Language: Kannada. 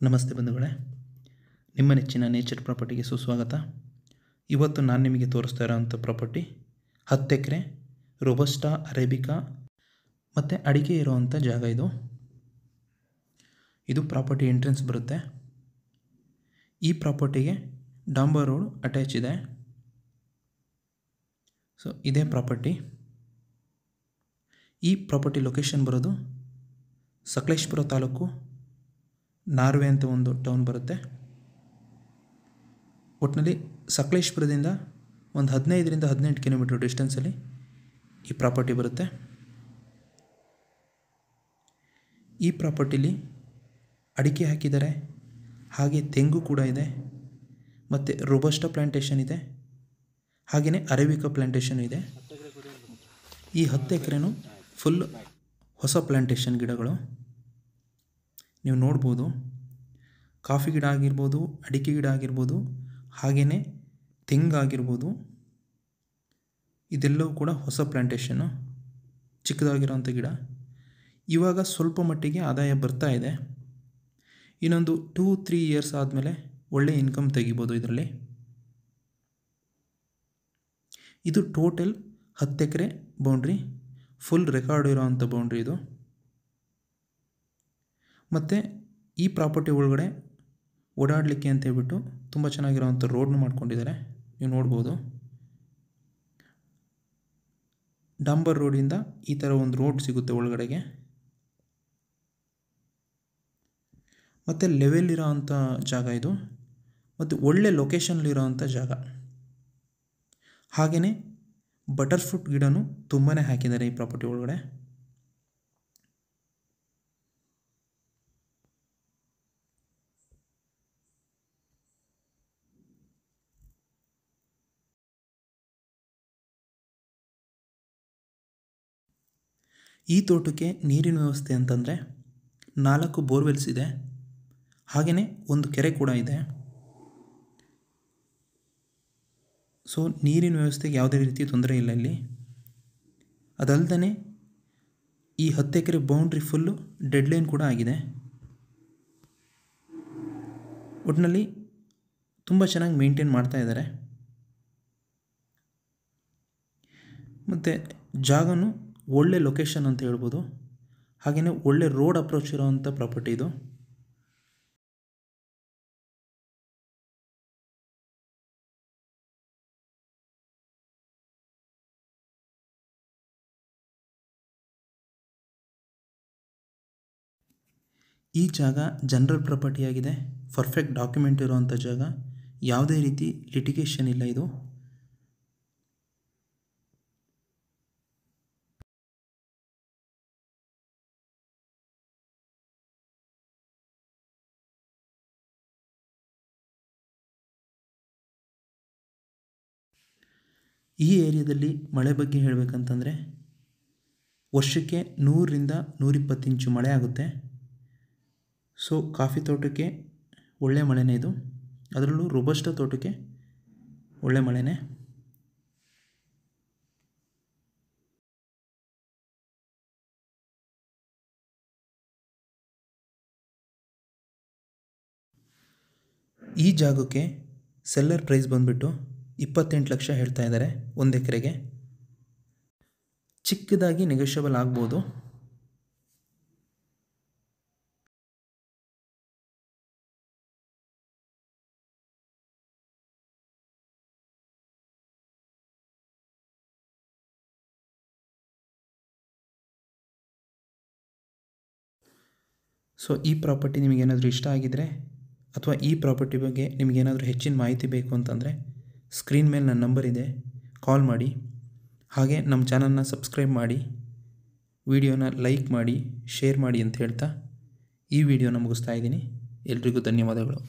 ನಮಸ್ತೆ ಬಂಧುಗಳೇ, ನಿಮ್ಮ ನೆಚ್ಚಿನ ನೇಚರ್ ಪ್ರಾಪರ್ಟಿಗೆ ಸುಸ್ವಾಗತ. ಇವತ್ತು ನಾನು ನಿಮಗೆ ತೋರಿಸ್ತಾ ಇರೋವಂಥ ಪ್ರಾಪರ್ಟಿ 10 ಎಕರೆ ರೋಬಸ್ಟಾ, ಅರೇಬಿಕಾ ಮತ್ತು ಅಡಿಕೆ ಇರೋವಂಥ ಜಾಗ. ಇದು ಪ್ರಾಪರ್ಟಿ ಎಂಟ್ರೆನ್ಸ್ ಬರುತ್ತೆ. ಈ ಪ್ರಾಪರ್ಟಿಗೆ ಡಾಂಬರ್ ರೋಡ್ ಅಟ್ಯಾಚ್ ಇದೆ. ಸೊ ಇದೇ ಪ್ರಾಪರ್ಟಿ. ಈ ಪ್ರಾಪರ್ಟಿ ಲೊಕೇಶನ್ ಬರೋದು ಸಕಲೇಶಪುರ ತಾಲೂಕು, ನಾರ್ವೆ ಅಂತ ಒಂದು ಟೌನ್ ಬರುತ್ತೆ. ಒಟ್ಟಿನಲ್ಲಿ ಸಕಲೇಶಪುರದಿಂದ ಒಂದು 15ರಿಂದ 18 ಕಿಲೋಮೀಟರ್ ಡಿಸ್ಟೆನ್ಸಲ್ಲಿ ಈ ಪ್ರಾಪರ್ಟಿ ಬರುತ್ತೆ. ಈ ಪ್ರಾಪರ್ಟಿಲಿ ಅಡಿಕೆ ಹಾಕಿದ್ದಾರೆ, ಹಾಗೆ ತೆಂಗು ಕೂಡ ಇದೆ, ಮತ್ತು ರೋಬಸ್ಟಾ ಪ್ಲ್ಯಾಂಟೇಷನ್ ಇದೆ, ಹಾಗೆಯೇ ಅರೇಬಿಕಾ ಪ್ಲ್ಯಾಂಟೇಷನ್ ಇದೆ. ಈ 10 ಎಕರೆನೂ ಫುಲ್ ಹೊಸ ಪ್ಲ್ಯಾಂಟೇಷನ್ ಗಿಡಗಳು. ನೀವು ನೋಡ್ಬೋದು, ಕಾಫಿ ಗಿಡ ಆಗಿರ್ಬೋದು, ಅಡಿಕೆ ಗಿಡ ಆಗಿರ್ಬೋದು, ಹಾಗೆಯೇ ತೆಂಗಾಗಿರ್ಬೋದು, ಇದೆಲ್ಲವೂ ಕೂಡ ಹೊಸ ಪ್ಲ್ಯಾಂಟೇಷನ್ನು, ಚಿಕ್ಕದಾಗಿರೋಂಥ ಗಿಡ. ಇವಾಗ ಸ್ವಲ್ಪ ಮಟ್ಟಿಗೆ ಆದಾಯ ಬರ್ತಾ ಇದೆ. ಇನ್ನೊಂದು 2-3 ಇಯರ್ಸ್ ಆದಮೇಲೆ ಒಳ್ಳೆ ಇನ್ಕಮ್ ತೆಗಿಬೋದು ಇದರಲ್ಲಿ. ಇದು ಟೋಟಲ್ 10 ಎಕರೆ ಬೌಂಡ್ರಿ, ಫುಲ್ ರೆಕಾರ್ಡ್ ಇರೋವಂಥ ಬೌಂಡ್ರಿ ಇದು. ಮತ್ತು ಈ ಪ್ರಾಪರ್ಟಿ ಒಳಗಡೆ ಓಡಾಡಲಿಕ್ಕೆ ಅಂತ ಹೇಳ್ಬಿಟ್ಟು ತುಂಬ ಚೆನ್ನಾಗಿರೋವಂಥ ರೋಡ್ನ ಮಾಡ್ಕೊಂಡಿದ್ದಾರೆ. ನೀವು ನೋಡ್ಬೋದು, ಡಾಂಬರ್ ರೋಡಿಂದ ಈ ಥರ ಒಂದು ರೋಡ್ ಸಿಗುತ್ತೆ ಒಳಗಡೆಗೆ. ಮತ್ತು ಲೆವೆಲ್ ಇರೋವಂಥ ಜಾಗ ಇದು, ಮತ್ತು ಒಳ್ಳೆ ಲೊಕೇಶನ್ಲಿರೋವಂಥ ಜಾಗ. ಹಾಗೆಯೇ ಬಟರ್ ಫ್ರೂಟ್ ಗಿಡನೂ ತುಂಬಾ ಹಾಕಿದ್ದಾರೆ ಈ ಪ್ರಾಪರ್ಟಿ ಒಳಗಡೆ. ಈ ತೋಟಕ್ಕೆ ನೀರಿನ ವ್ಯವಸ್ಥೆ ಅಂತಂದರೆ 4 ಬೋರ್ವೆಲ್ಸ್ ಇದೆ, ಹಾಗೆಯೇ ಒಂದು ಕೆರೆ ಕೂಡ ಇದೆ. ಸೊ ನೀರಿನ ವ್ಯವಸ್ಥೆಗೆ ಯಾವುದೇ ರೀತಿ ತೊಂದರೆ ಇಲ್ಲ ಇಲ್ಲಿ. ಅದಲ್ಲದೆ ಈ 10 ಎಕರೆ ಬೌಂಡ್ರಿ ಫುಲ್ಲು ಡೆಡ್ ಲೈನ್ ಕೂಡ ಆಗಿದೆ. ಒಟ್ಟಿನಲ್ಲಿ ತುಂಬ ಚೆನ್ನಾಗಿ ಮೇಂಟೈನ್ ಮಾಡ್ತಾ ಇದ್ದಾರೆ. ಮತ್ತು ಜಾಗನೂ ಒಳ್ಳೆ ಲೊಕೇಶನ್ ಅಂತ ಹೇಳ್ಬೋದು. ಹಾಗೆಯೇ ಒಳ್ಳೆ ರೋಡ್ ಅಪ್ರೋಚ್ ಇರೋವಂಥ ಪ್ರಾಪರ್ಟಿ ಇದು. ಈ ಜಾಗ ಜನರಲ್ ಪ್ರಾಪರ್ಟಿ ಆಗಿದೆ, ಪರ್ಫೆಕ್ಟ್ ಡಾಕ್ಯುಮೆಂಟ್ ಇರೋವಂಥ ಜಾಗ, ಯಾವುದೇ ರೀತಿ ಲಿಟಿಗೇಷನ್ ಇಲ್ಲ ಇದು. ಈ ಏರಿಯಾದಲ್ಲಿ ಮಳೆ ಬಗ್ಗೆ ಹೇಳಬೇಕಂತಂದರೆ ವರ್ಷಕ್ಕೆ 100ರಿಂದ 120 ಇಂಚು ಮಳೆ ಆಗುತ್ತೆ. ಸೊ ಕಾಫಿ ತೋಟಕ್ಕೆ ಒಳ್ಳೆ ಮಳೆನೇ ಇದು, ಅದರಲ್ಲೂ ರೋಬಸ್ಟಾ ತೋಟಕ್ಕೆ ಒಳ್ಳೆ ಮಳೆನೇ. ಈ ಜಾಗಕ್ಕೆ ಸೆಲ್ಲರ್ ಪ್ರೈಸ್ ಬಂದುಬಿಟ್ಟು 28 ಲಕ್ಷ ಹೇಳ್ತಾ ಇದ್ದಾರೆ 1 ಎಕರೆಗೆ. ಚಿಕ್ಕದಾಗಿ ನೆಗೋಷಿಯಬಲ್ ಆಗ್ಬೋದು. ಸೊ ಈ ಪ್ರಾಪರ್ಟಿ ನಿಮಗೇನಾದರೂ ಇಷ್ಟ ಆಗಿದರೆ, ಅಥವಾ ಈ ಪ್ರಾಪರ್ಟಿ ಬಗ್ಗೆ ನಿಮಗೇನಾದರೂ ಹೆಚ್ಚಿನ ಮಾಹಿತಿ ಬೇಕು ಅಂತಂದರೆ ಸ್ಕ್ರೀನ್ ಮೇಲೆ ನನ್ನ ನಂಬರ್ ಇದೆ, ಕಾಲ್ ಮಾಡಿ. ಹಾಗೆ ನಮ್ಮ ಚಾನಲ್ನ ಸಬ್ಸ್ಕ್ರೈಬ್ ಮಾಡಿ, ವಿಡಿಯೋನ ಲೈಕ್ ಮಾಡಿ, ಶೇರ್ ಮಾಡಿ ಅಂತ ಹೇಳ್ತಾ ಈ ವಿಡಿಯೋನ ಮುಗಿಸ್ತಾ ಇದ್ದೀನಿ. ಎಲ್ರಿಗೂ ಧನ್ಯವಾದಗಳು.